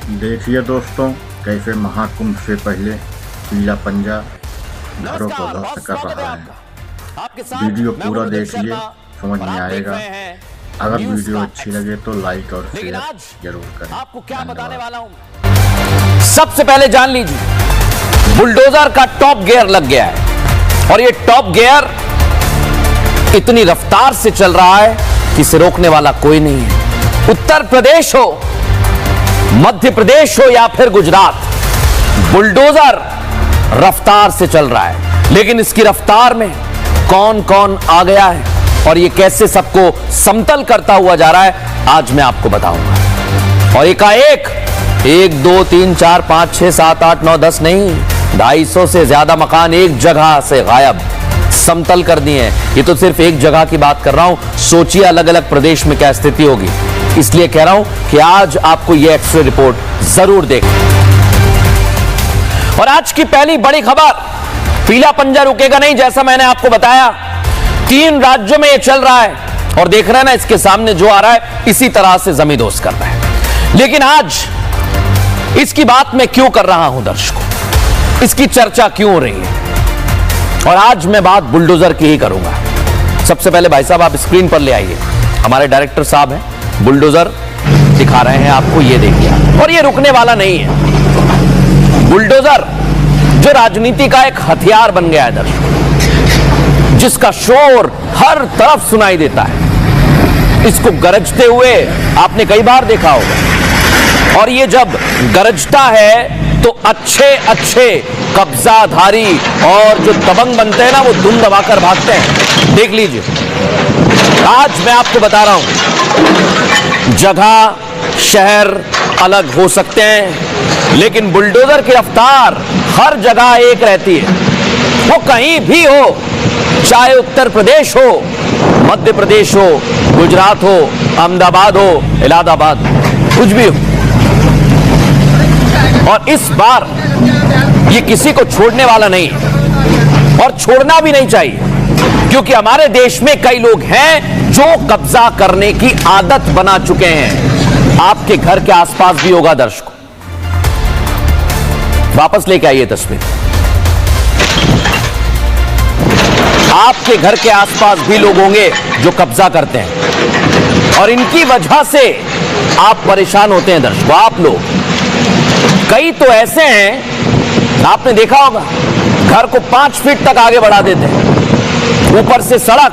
देखिए दोस्तों, कैसे महाकुंभ से पहले पीला पंजा घरों को ध्वस्त कर रहा है। वीडियो पूरा देखिए, समझ में आएगा। अगर वीडियो अच्छी लगे तो लाइक और शेयर जरूर करें। आपको क्या बताने वाला हूं, सबसे पहले जान लीजिए, बुलडोजर का टॉप गियर लग गया है और ये टॉप गियर इतनी रफ्तार से चल रहा है कि इसे रोकने वाला कोई नहीं है। उत्तर प्रदेश हो, मध्य प्रदेश हो या फिर गुजरात, बुलडोजर रफ्तार से चल रहा है। लेकिन इसकी रफ्तार में कौन कौन आ गया है और ये कैसे सबको समतल करता हुआ जा रहा है, आज मैं आपको बताऊंगा। और एकाएक 1 2 3 4 5 6 7 8 9 10 नहीं, 250 से ज्यादा मकान एक जगह से गायब, समतल कर दिए हैं। ये तो सिर्फ एक जगह की बात कर रहा हूं, सोचिए अलग अलग प्रदेश में क्या स्थिति होगी। इसलिए कह रहा हूं कि आज आपको यह एक्सरे रिपोर्ट जरूर देखें। और आज की पहली बड़ी खबर, पीला पंजा रुकेगा नहीं। जैसा मैंने आपको बताया, 3 राज्यों में यह चल रहा है और देख रहे हैं ना, इसके सामने जो आ रहा है इसी तरह से जमींदोज कर रहा है। लेकिन आज इसकी बात मैं क्यों कर रहा हूं दर्शकों, इसकी चर्चा क्यों हो रही है, और आज मैं बात बुलडोजर की ही करूंगा। सबसे पहले भाई साहब आप स्क्रीन पर ले आइए, हमारे डायरेक्टर साहब हैं, बुलडोजर दिखा रहे हैं आपको, ये देखिए। और ये रुकने वाला नहीं है। बुलडोजर जो राजनीति का एक हथियार बन गया है दर्शकों, जिसका शोर हर तरफ सुनाई देता है, इसको गरजते हुए आपने कई बार देखा होगा। और ये जब गरजता है तो अच्छे अच्छे कब्जाधारी और जो दबंग बनते हैं ना, वो धुन दबाकर भागते हैं। देख लीजिए, आज मैं आपको बता रहा हूं, जगह शहर अलग हो सकते हैं, लेकिन बुलडोजर की रफ्तार हर जगह एक रहती है। वो कहीं भी हो, चाहे उत्तर प्रदेश हो, मध्य प्रदेश हो, गुजरात हो, अहमदाबाद हो, इलाहाबाद, कुछ भी हो। और इस बार ये किसी को छोड़ने वाला नहीं और छोड़ना भी नहीं चाहिए, क्योंकि हमारे देश में कई लोग हैं जो कब्जा करने की आदत बना चुके हैं। आपके घर के आसपास भी होगा दर्शकों, वापस लेके आइए तस्वीर। आपके घर के आसपास भी लोग होंगे जो कब्जा करते हैं और इनकी वजह से आप परेशान होते हैं दर्शकों। आप लोग कई तो ऐसे हैं, आपने देखा होगा, घर को 5 फीट तक आगे बढ़ा देते हैं, ऊपर से सड़क,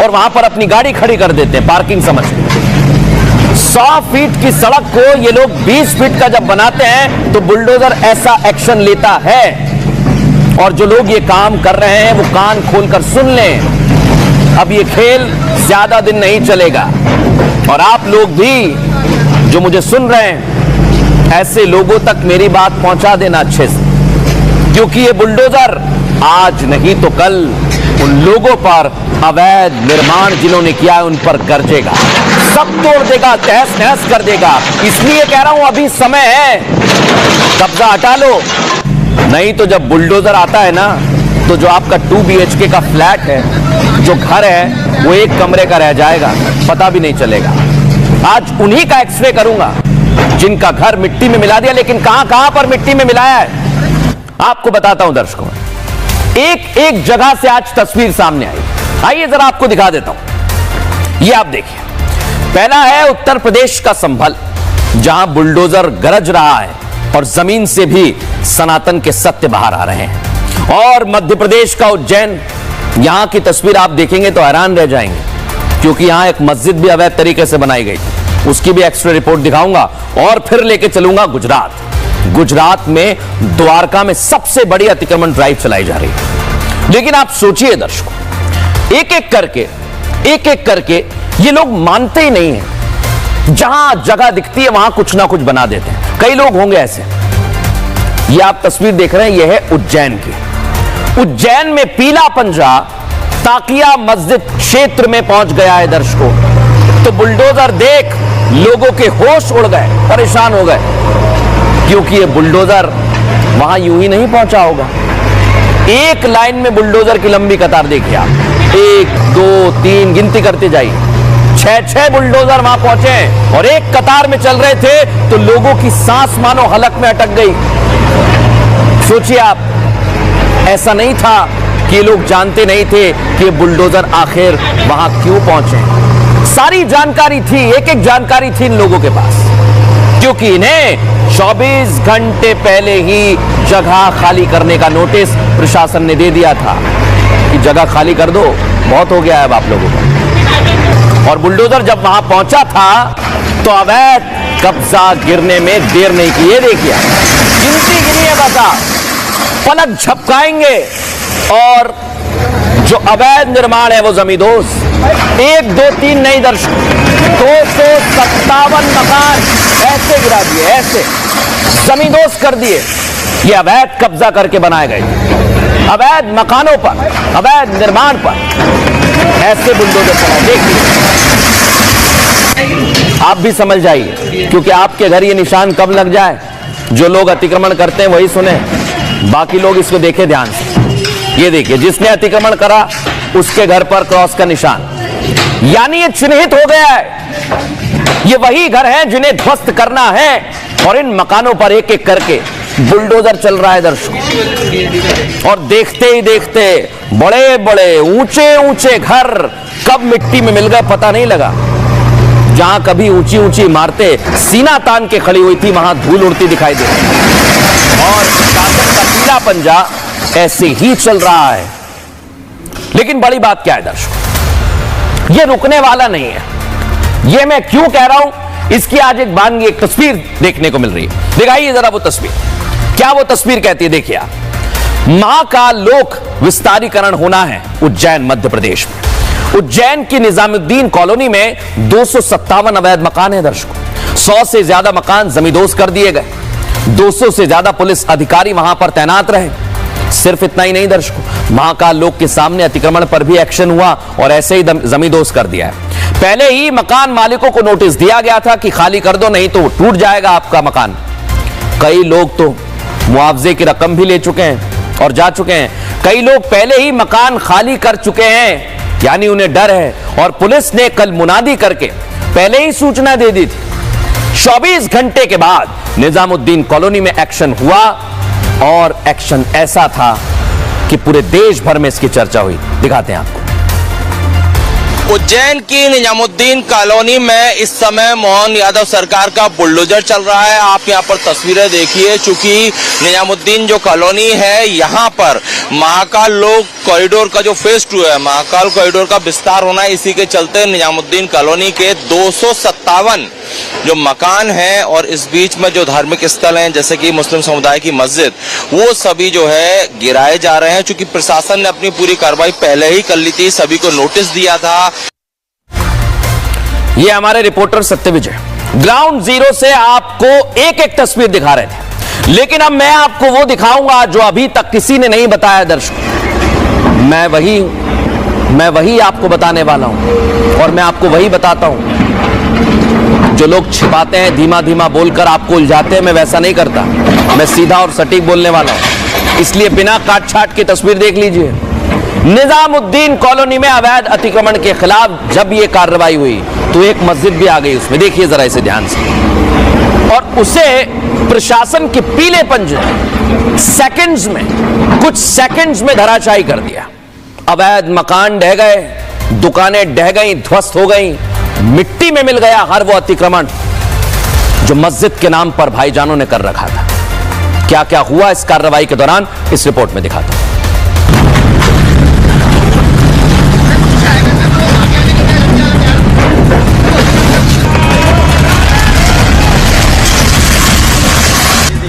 और वहां पर अपनी गाड़ी खड़ी कर देते हैं पार्किंग समझ के। 100 फीट की सड़क को ये लोग 20 फीट का जब बनाते हैं तो बुलडोजर ऐसा एक्शन लेता है। और जो लोग ये काम कर रहे हैं वो कान खोलकर सुन लें, अब ये खेल ज्यादा दिन नहीं चलेगा। और आप लोग भी जो मुझे सुन रहे हैं, ऐसे लोगों तक मेरी बात पहुंचा देना अच्छे से, क्योंकि ये बुलडोजर आज नहीं तो कल उन लोगों पर अवैध निर्माण जिन्होंने किया है उन पर गरजेगा, सब तोड़ देगा, तहस नहस कर देगा। इसलिए कह रहा हूं, अभी समय है, कब्जा हटा लो, नहीं तो जब बुलडोजर आता है ना, तो जो आपका 2 BHK का फ्लैट है, जो घर है, वो 1 कमरे का रह जाएगा, पता भी नहीं चलेगा। आज उन्हीं का एक्सरे करूंगा जिनका घर मिट्टी में मिला दिया, लेकिन कहां कहां पर मिट्टी में मिलाया है आपको बताता हूं दर्शकों। एक एक जगह से आज तस्वीर सामने आई, आइए जरा आपको दिखा देता हूं। ये आप देखिए, पहला है उत्तर प्रदेश का संभल, जहां बुलडोजर गरज रहा है और जमीन से भी सनातन के सत्य बाहर आ रहे हैं। और मध्य प्रदेश का उज्जैन, यहां की तस्वीर आप देखेंगे तो हैरान रह जाएंगे, क्योंकि यहां एक मस्जिद भी अवैध तरीके से बनाई गई, उसकी भी एक्सरे रिपोर्ट दिखाऊंगा। और फिर लेके चलूंगा गुजरात। गुजरात में द्वारका में सबसे बड़ी अतिक्रमण ड्राइव चलाई जा रही है। लेकिन आप सोचिए दर्शकों, एक एक करके ये लोग मानते ही नहीं है, जहां जगह दिखती है वहां कुछ ना कुछ बना देते हैं। कई लोग होंगे ऐसे। ये आप तस्वीर देख रहे हैं, यह है उज्जैन की। उज्जैन में पीला पंजा ताकिया मस्जिद क्षेत्र में पहुंच गया है दर्शकों। तो बुलडोजर देख लोगों के होश उड़ गए, परेशान हो गए, क्योंकि ये बुलडोजर वहां यूं ही नहीं पहुंचा होगा। एक लाइन में बुलडोजर की लंबी कतार देखिए आप, 1 2 3 गिनती करते जाइए। 6 बुलडोजर वहां पहुंचे और एक कतार में चल रहे थे तो लोगों की सांस मानो हलक में अटक गई। सोचिए आप, ऐसा नहीं था कि ये लोग जानते नहीं थे कि ये बुलडोजर आखिर वहां क्यों पहुंचे। सारी जानकारी थी, एक एक जानकारी थी इन लोगों के पास, क्योंकि इन्हें 24 घंटे पहले ही जगह खाली करने का नोटिस प्रशासन ने दे दिया था कि जगह खाली कर दो, बहुत हो गया है अब आप लोगों का। और बुलडोजर जब वहां पहुंचा था तो अवैध कब्जा गिरने में देर नहीं की। ये देखिए, गिनती गिनी है, बता पलक झपकाएंगे और जो अवैध निर्माण है वो जमींदोज 1 2 3 नहीं दर्शक 257 मकान ऐसे गिरा दिए, ऐसे जमींदोज कर दिए। ये अवैध कब्जा करके बनाए गए, अवैध मकानों पर, अवैध निर्माण पर ऐसे बुलडोजर चलाए। देखिए, आप भी समझ जाइए, क्योंकि आपके घर ये निशान कब लग जाए, जो लोग अतिक्रमण करते हैं वही सुने, बाकी लोग इसको देखें ध्यान से। ये देखिए, जिसने अतिक्रमण करा उसके घर पर क्रॉस का निशान, यानी ये चिन्हित हो गया है। ये वही घर हैं जिन्हें ध्वस्त करना है और इन मकानों पर एक एक करके बुलडोजर चल रहा है दर्शकों। और देखते ही देखते बड़े बड़े ऊंचे ऊंचे घर कब मिट्टी में मिल गए पता नहीं लगा। जहां कभी ऊंची ऊंची इमारतें सीना तान के खड़ी हुई थी वहां धूल उड़ती दिखाई दे रही और शासन का पीला पंजा ऐसे ही चल रहा है। लेकिन बड़ी बात क्या है दर्शकों, ये रुकने वाला नहीं है। ये मैं क्यों कह रहा हूं, इसकी आज एक तस्वीर देखने को मिल रही है। दिखाइए जरा वो तस्वीर, क्या वो तस्वीर कहती है। देखिए आप, महाकाल लोक विस्तारीकरण होना है उज्जैन मध्य प्रदेश में। उज्जैन की निजामुद्दीन कॉलोनी में 257 अवैध मकान है दर्शकों। 100 से ज्यादा मकान जमींदोज कर दिए गए, 200 से ज्यादा पुलिस अधिकारी वहां पर तैनात रहे। सिर्फ इतना ही नहीं दर्शकों, महाकाल लोक के सामने अतिक्रमण पर भी एक्शन हुआ और ऐसे ही जमींदोज कर दिया है। पहले ही मकान मालिकों को नोटिस दिया गया था कि खाली कर दो नहीं तो टूट जाएगा आपका मकान। कई लोग तो मुआवजे की रकम भी ले चुके हैं और जा चुके हैं। कई लोग पहले ही मकान खाली कर चुके हैं, यानी उन्हें डर है और पुलिस ने कल मुनादी करके पहले ही सूचना दे दी थी। 24 घंटे के बाद निजामुद्दीन कॉलोनी में एक्शन हुआ और एक्शन ऐसा था कि पूरे देश भर में इसकी चर्चा हुई। दिखाते हैं आपको। उज्जैन की निजामुद्दीन कॉलोनी में इस समय मोहन यादव सरकार का बुलडोजर चल रहा है। आप यहां पर तस्वीरें देखिए, चूंकि निजामुद्दीन जो कॉलोनी है यहां पर महाकाल लोक कॉरिडोर का जो फेज 2 है, महाकाल कॉरिडोर का विस्तार होना है, इसी के चलते निजामुद्दीन कॉलोनी के 257 जो मकान हैं और इस बीच में जो धार्मिक स्थल हैं जैसे कि मुस्लिम समुदाय की मस्जिद, वो सभी जो है गिराए जा रहे हैं। चूंकि प्रशासन ने अपनी पूरी कार्रवाई पहले ही कर ली थी, सभी को नोटिस दिया था। ये हमारे रिपोर्टर सत्य विजय ग्राउंड जीरो से आपको एक एक तस्वीर दिखा रहे थे, लेकिन अब मैं आपको वो दिखाऊंगा जो अभी तक किसी ने नहीं बताया दर्शकों। मैं वही आपको बताने वाला हूं और मैं आपको वही बताता हूं। जो लोग छिपाते हैं, धीमा धीमा बोलकर आपको उलझाते हैं, मैं वैसा नहीं करता। मैं सीधा और सटीक बोलने वाला हूं, इसलिए बिना काट छाट की तस्वीर देख लीजिए। निजामुद्दीन कॉलोनी में अवैध अतिक्रमण के खिलाफ जब ये कार्रवाई हुई तो एक मस्जिद भी आ गई उसमें। देखिए जरा इसे ध्यान से, और उसे प्रशासन के पीले पंजे सेकंड्स में, कुछ सेकंड्स में धराशायी कर दिया। अवैध मकान ढह गए, दुकानें ढह गई, ध्वस्त हो गई, मिट्टी में मिल गया हर वो अतिक्रमण जो मस्जिद के नाम पर भाईजानों ने कर रखा था। क्या क्या हुआ इस कार्रवाई के दौरान, इस रिपोर्ट में दिखाता हूं।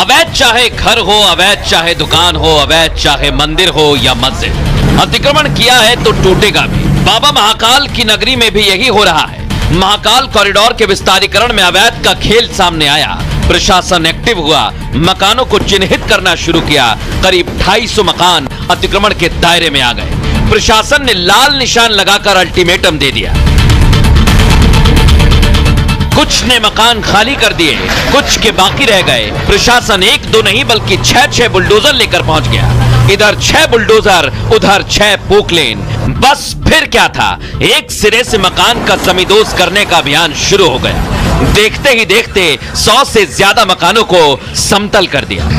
अवैध चाहे घर हो, अवैध चाहे दुकान हो, अवैध चाहे मंदिर हो या मस्जिद, अतिक्रमण किया है तो टूटेगा भी। बाबा महाकाल की नगरी में भी यही हो रहा है। महाकाल कॉरिडोर के विस्तारीकरण में अवैध का खेल सामने आया। प्रशासन एक्टिव हुआ, मकानों को चिन्हित करना शुरू किया। करीब 250 मकान अतिक्रमण के दायरे में आ गए। प्रशासन ने लाल निशान लगाकर अल्टीमेटम दे दिया। कुछ ने मकान खाली कर दिए, कुछ के बाकी रह गए। प्रशासन 1-2 नहीं बल्कि 6-6 बुलडोजर लेकर पहुंच गया। इधर 6 बुलडोजर, उधर 6 पोकलेन। बस फिर क्या था, एक सिरे से मकान का जमींदोज करने का अभियान शुरू हो गया। देखते ही देखते 100 से ज्यादा मकानों को समतल कर दिया।